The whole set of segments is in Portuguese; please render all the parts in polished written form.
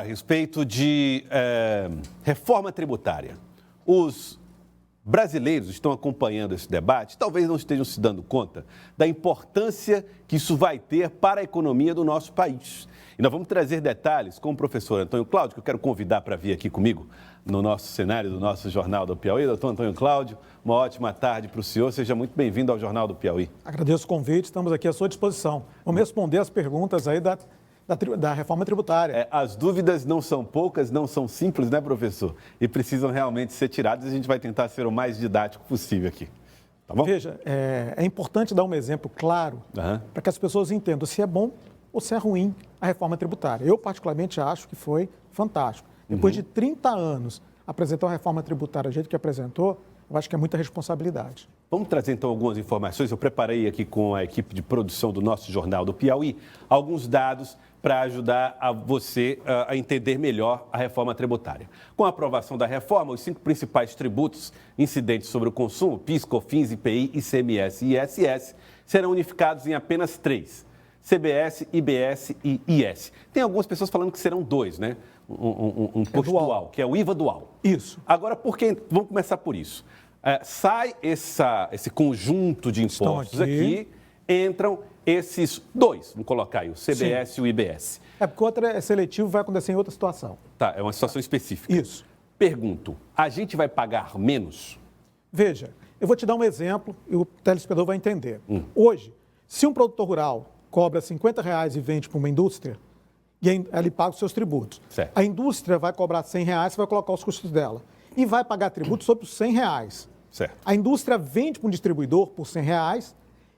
A respeito de reforma tributária. Os brasileiros estão acompanhando esse debate, talvez não estejam se dando conta da importância que isso vai ter para a economia do nosso país. E nós vamos trazer detalhes com o professor Antônio Cláudio, que eu quero convidar para vir aqui comigo no nosso cenário do nosso Jornal do Piauí. Doutor Antônio Cláudio, uma ótima tarde para o senhor. Seja muito bem-vindo ao Jornal do Piauí. Agradeço o convite, estamos aqui à sua disposição. Vamos responder as perguntas aí da reforma tributária. As dúvidas não são poucas, não são simples, né, professor? E precisam realmente ser tiradas e a gente vai tentar ser o mais didático possível aqui. Tá bom? Veja, é importante dar um exemplo claro para que as pessoas entendam se é bom ou se é ruim a reforma tributária. Eu, particularmente, acho que foi fantástico. Depois de 30 anos, apresentar uma reforma tributária do jeito que apresentou, eu acho que é muita responsabilidade. Vamos trazer, então, algumas informações. Eu preparei aqui com a equipe de produção do nosso Jornal do Piauí alguns dados para ajudar a você a entender melhor a reforma tributária. Com a aprovação da reforma, os 5 principais tributos incidentes sobre o consumo, PIS, COFINS, IPI, ICMS e ISS, serão unificados em apenas 3, CBS, IBS e IS. Tem algumas pessoas falando que serão 2, né? Um imposto dual, que é o IVA dual. Isso. Agora, vamos começar por isso. Sai esse conjunto de impostos aqui, entram esses 2, vamos colocar aí, o CBS Sim. e o IBS. É porque outro é seletivo, vai acontecer em outra situação. Tá, é uma situação específica. Isso. Pergunto, a gente vai pagar menos? Veja, eu vou te dar um exemplo e o telespectador vai entender. Hoje, se um produtor rural cobra R$50 e vende para uma indústria, e ele paga os seus tributos. Certo. A indústria vai cobrar R$100, você vai colocar os custos dela. E vai pagar tributo sobre os R$100. Certo. A indústria vende para um distribuidor por R$100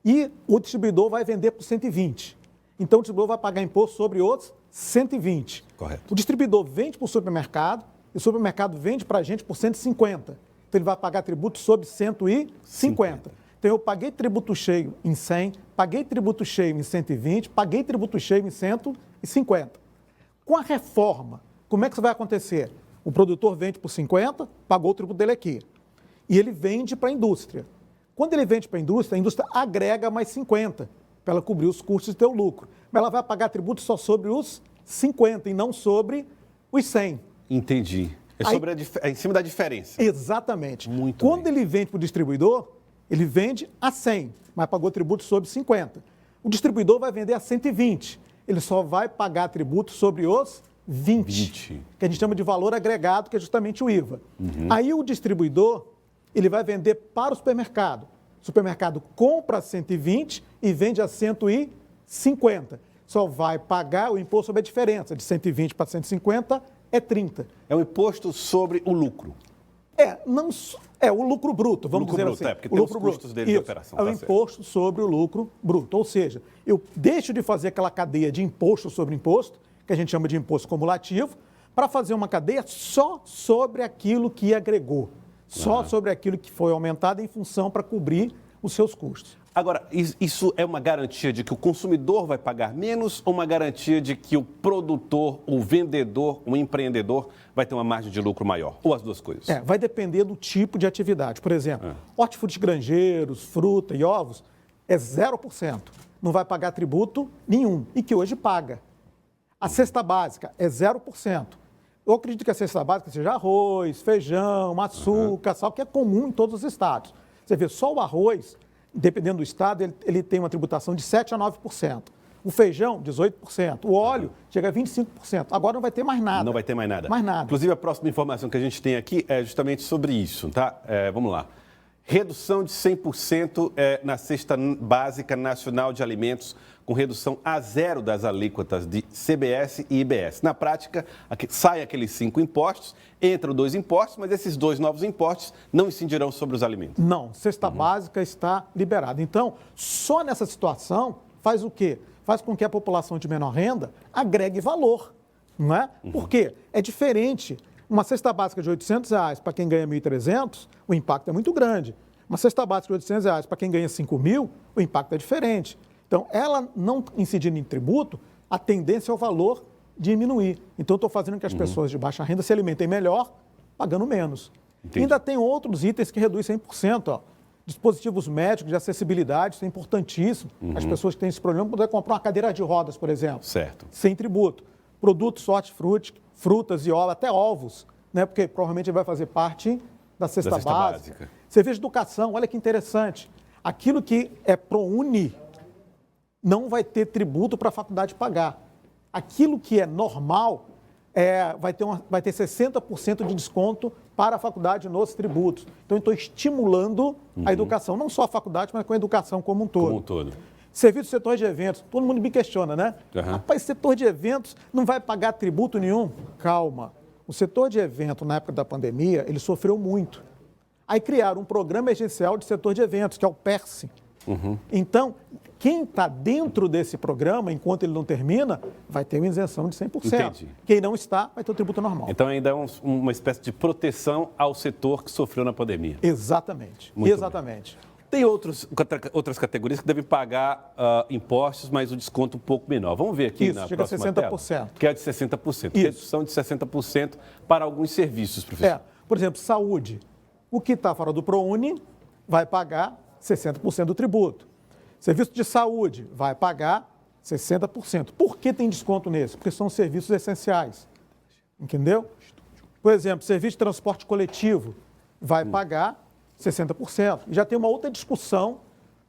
e o distribuidor vai vender por 120. Então, o distribuidor vai pagar imposto sobre outros 120. Correto. O distribuidor vende para o supermercado e o supermercado vende para a gente por 150. Então, ele vai pagar tributo sobre 150. Então, eu paguei tributo cheio em 100, paguei tributo cheio em 120, paguei tributo cheio em 150. Com a reforma, como é que isso vai acontecer? O produtor vende por 50, pagou o tributo dele aqui. E ele vende para a indústria. Quando ele vende para a indústria agrega mais 50 para ela cobrir os custos e ter o lucro. Mas ela vai pagar tributo só sobre os 50 e não sobre os 100. Entendi. É em cima da diferença. Exatamente. Muito Quando bem. ele vende para o distribuidor, ele vende a 100, mas pagou tributo sobre 50. O distribuidor vai vender a 120. Ele só vai pagar tributo sobre os 20. Que a gente chama de valor agregado, que é justamente o IVA. Aí o distribuidor, ele vai vender para o supermercado. O supermercado compra a 120 e vende a 150. Só vai pagar o imposto sobre a diferença. De 120 para 150 é 30. É um imposto sobre o lucro. O lucro bruto, vamos dizer bruto, assim. Porque tem os custos dele de operação. É o imposto sobre o lucro bruto. Ou seja, eu deixo de fazer aquela cadeia de imposto sobre imposto, que a gente chama de imposto cumulativo, para fazer uma cadeia só sobre aquilo que agregou. Só sobre aquilo que foi aumentado em função para cobrir os seus custos. Agora, isso é uma garantia de que o consumidor vai pagar menos ou uma garantia de que o produtor, o vendedor, o empreendedor vai ter uma margem de lucro maior? Ou as duas coisas? Vai depender do tipo de atividade. Por exemplo, hortifruti granjeiros, fruta e ovos é 0%. Não vai pagar tributo nenhum e que hoje paga. A cesta básica é 0%. Eu acredito que a cesta básica seja arroz, feijão, açúcar, sal, que é comum em todos os estados. Você vê, só o arroz, dependendo do estado, ele tem uma tributação de 7% a 9%. O feijão, 18%. O óleo chega a 25%. Agora não vai ter mais nada. Não vai ter mais nada. Mais nada. Inclusive, a próxima informação que a gente tem aqui é justamente sobre isso, tá? Vamos lá. Redução de 100% na cesta básica nacional de alimentos, com redução a 0 das alíquotas de CBS e IBS. Na prática, sai aqueles 5 impostos, entram 2 impostos, mas esses 2 novos impostos não incidirão sobre os alimentos. Não, cesta básica está liberada. Então, só nessa situação, faz o quê? Faz com que a população de menor renda agregue valor, não é? Por quê? É diferente. Uma cesta básica de R$800 para quem ganha 1.300, o impacto é muito grande. Uma cesta básica de R$800 para quem ganha 5.000, o impacto é diferente. Então, ela não incidindo em tributo, a tendência é o valor diminuir. Então, estou fazendo com que as pessoas de baixa renda se alimentem melhor, pagando menos. Ainda tem outros itens que reduzem 100%. Dispositivos médicos de acessibilidade, isso é importantíssimo. As pessoas que têm esse problema poder comprar uma cadeira de rodas, por exemplo. Certo. Sem tributo. Produtos hortifruti, frutas e ovos, até ovos, né? Porque provavelmente ele vai fazer parte da cesta básica. Serviço de educação, olha que interessante. Aquilo que é ProUni não vai ter tributo para a faculdade pagar. Aquilo que é normal vai ter 60% de desconto para a faculdade nos tributos. Então, eu estou estimulando a educação, não só a faculdade, mas com a educação como um todo. Como um todo. Serviço do setor de eventos, todo mundo me questiona, né? Rapaz, setor de eventos não vai pagar tributo nenhum? Calma. O setor de evento, na época da pandemia, ele sofreu muito. Aí criaram um programa emergencial de setor de eventos, que é o PERSE. Então, quem está dentro desse programa, enquanto ele não termina, vai ter uma isenção de 100%. Entendi. Quem não está, vai ter o tributo normal. Então, ainda é uma espécie de proteção ao setor que sofreu na pandemia. Exatamente. Muito Exatamente. Bem. Tem outras categorias que devem pagar impostos, mas o desconto um pouco menor. Vamos ver aqui na chega próxima a 60%. tela, que é de 60%. Isso. Redução de 60% para alguns serviços, professor. Por exemplo, saúde. O que está fora do ProUni vai pagar 60% do tributo. Serviço de saúde vai pagar 60%. Por que tem desconto nesse? Porque são serviços essenciais. Entendeu? Por exemplo, serviço de transporte coletivo vai pagar 60%. Já tem uma outra discussão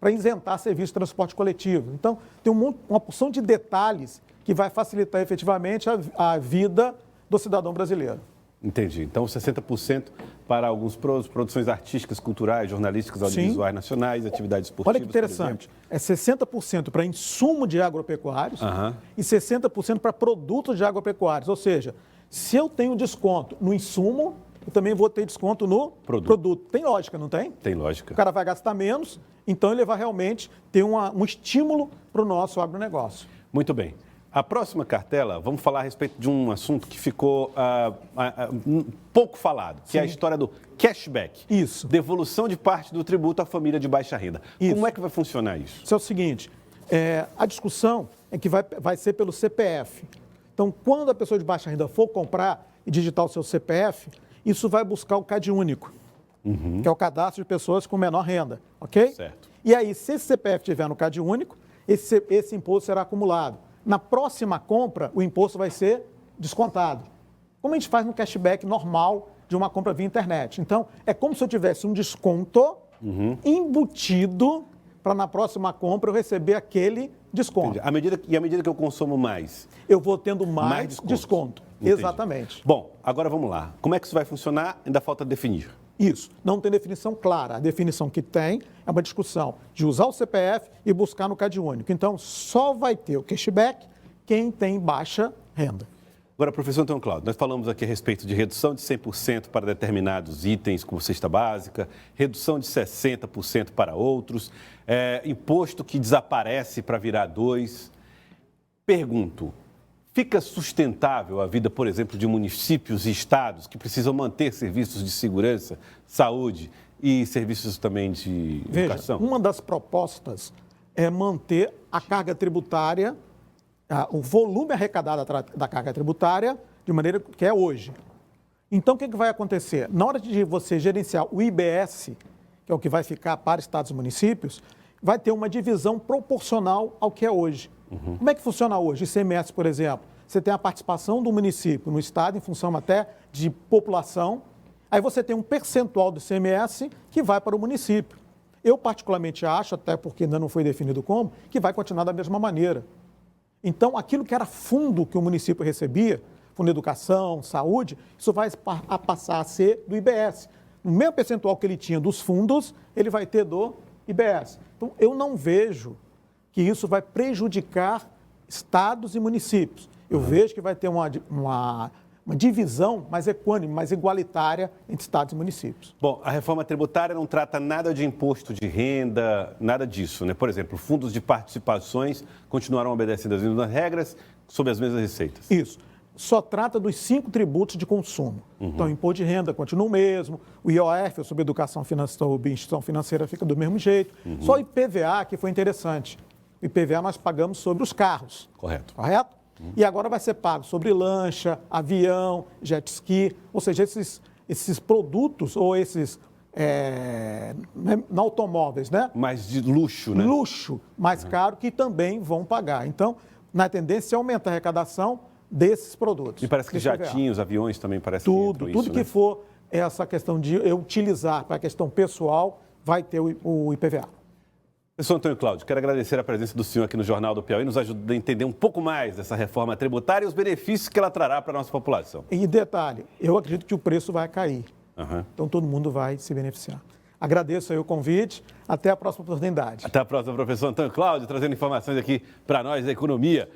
para isentar serviço de transporte coletivo. Então, tem uma porção de detalhes que vai facilitar efetivamente a vida do cidadão brasileiro. Entendi. Então, 60% para algumas produções artísticas, culturais, jornalísticas, audiovisuais nacionais, atividades esportivas. Olha que interessante. É 60% para insumo de agropecuários e 60% para produtos de agropecuários. Ou seja, se eu tenho desconto no insumo, eu também vou ter desconto no produto. Tem lógica, não tem? Tem lógica. O cara vai gastar menos, então ele vai realmente ter um estímulo para o nosso agronegócio. Muito bem. A próxima cartela, vamos falar a respeito de um assunto que ficou pouco falado, que é a história do cashback. Isso. Devolução de parte do tributo à família de baixa renda. Isso. Como é que vai funcionar isso? Isso é o seguinte, a discussão é que vai ser pelo CPF. Então, quando a pessoa de baixa renda for comprar e digitar o seu CPF, isso vai buscar o CadÚnico, que é o cadastro de pessoas com menor renda, ok? Certo. E aí, se esse CPF estiver no CadÚnico, esse imposto será acumulado. Na próxima compra, o imposto vai ser descontado. Como a gente faz no cashback normal de uma compra via internet. Então, é como se eu tivesse um desconto embutido para na próxima compra eu receber aquele desconto. À medida que eu consumo mais, eu vou tendo mais desconto. Exatamente. Bom, agora vamos lá. Como é que isso vai funcionar? Ainda falta definir. Isso. Não tem definição clara. A definição que tem é uma discussão de usar o CPF e buscar no CadÚnico. Então, só vai ter o cashback quem tem baixa renda. Agora, professor Antônio Cláudio, nós falamos aqui a respeito de redução de 100% para determinados itens, como cesta básica, redução de 60% para outros, imposto que desaparece para virar 2%. Pergunto, fica sustentável a vida, por exemplo, de municípios e estados que precisam manter serviços de segurança, saúde e serviços também de educação? Veja, uma das propostas é manter a carga tributária, o volume arrecadado da carga tributária de maneira que é hoje. Então, o que vai acontecer? Na hora de você gerenciar o IBS, que é o que vai ficar para estados e municípios, vai ter uma divisão proporcional ao que é hoje. Como é que funciona hoje? ICMS, por exemplo, você tem a participação do município no estado em função até de população, aí você tem um percentual do ICMS que vai para o município. Eu particularmente acho, até porque ainda não foi definido como, que vai continuar da mesma maneira. Então, aquilo que era fundo que o município recebia, fundo de educação, saúde, isso vai passar a ser do IBS. O mesmo percentual que ele tinha dos fundos, ele vai ter do IBS. Então, eu não vejo que isso vai prejudicar estados e municípios. Eu vejo que vai ter uma divisão mais equânime, mais igualitária entre estados e municípios. Bom, a reforma tributária não trata nada de imposto de renda, nada disso, né? Por exemplo, fundos de participações continuarão obedecendo as mesmas regras, sob as mesmas receitas. Isso. Só trata dos 5 tributos de consumo. Então, o imposto de renda continua o mesmo, o IOF, sobre educação financeira, sobre instituição financeira, fica do mesmo jeito. Só o IPVA, que foi interessante. O IPVA nós pagamos sobre os carros. Correto. Correto? E agora vai ser pago sobre lancha, avião, jet ski, ou seja, esses produtos ou esses automóveis, né? Mais de luxo, né? Luxo, mais caro, que também vão pagar. Então, na tendência é aumentar a arrecadação, desses produtos. E parece que desse IPVA. jatinhos, aviões também parece que Tudo entram isso, que né? for essa questão de eu utilizar para a questão pessoal, vai ter o IPVA. Professor Antônio Cláudio, quero agradecer a presença do senhor aqui no Jornal do Piauí, nos ajuda a entender um pouco mais dessa reforma tributária e os benefícios que ela trará para a nossa população. E detalhe, eu acredito que o preço vai cair. Uhum. Então todo mundo vai se beneficiar. Agradeço aí o convite. Até a próxima oportunidade. Até a próxima, professor Antônio Cláudio, trazendo informações aqui para nós da economia.